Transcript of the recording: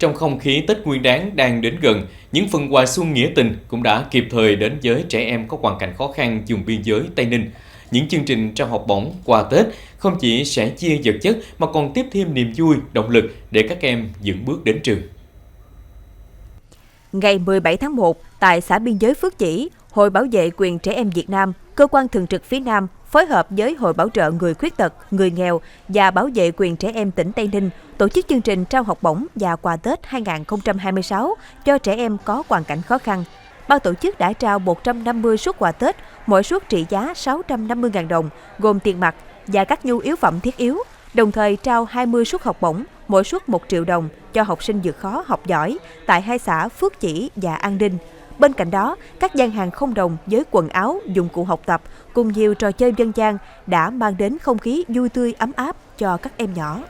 Trong không khí Tết Nguyên đán đang đến gần, những phần quà xuân nghĩa tình cũng đã kịp thời đến với trẻ em có hoàn cảnh khó khăn vùng biên giới Tây Ninh. Những chương trình trao học bổng quà Tết không chỉ sẻ chia vật chất mà còn tiếp thêm niềm vui, động lực để các em vững bước đến trường. Ngày 17 tháng 1, tại xã biên giới Phước Chỉ, Hội Bảo vệ quyền trẻ em Việt Nam, Cơ quan Thường trực phía Nam phối hợp với Hội Bảo trợ người khuyết tật, người nghèo và Bảo vệ quyền trẻ em tỉnh Tây Ninh tổ chức chương trình trao học bổng và quà Tết 2026 cho trẻ em có hoàn cảnh khó khăn. Ban tổ chức đã trao 150 suất quà Tết, mỗi suất trị giá 650.000 đồng, gồm tiền mặt và các nhu yếu phẩm thiết yếu, đồng thời trao 20 suất học bổng, mỗi suất 1 triệu đồng cho học sinh vượt khó học giỏi tại hai xã Phước Chỉ và An Đinh. Bên cạnh đó, các gian hàng không đồng với quần áo, dụng cụ học tập cùng nhiều trò chơi dân gian đã mang đến không khí vui tươi ấm áp cho các em nhỏ.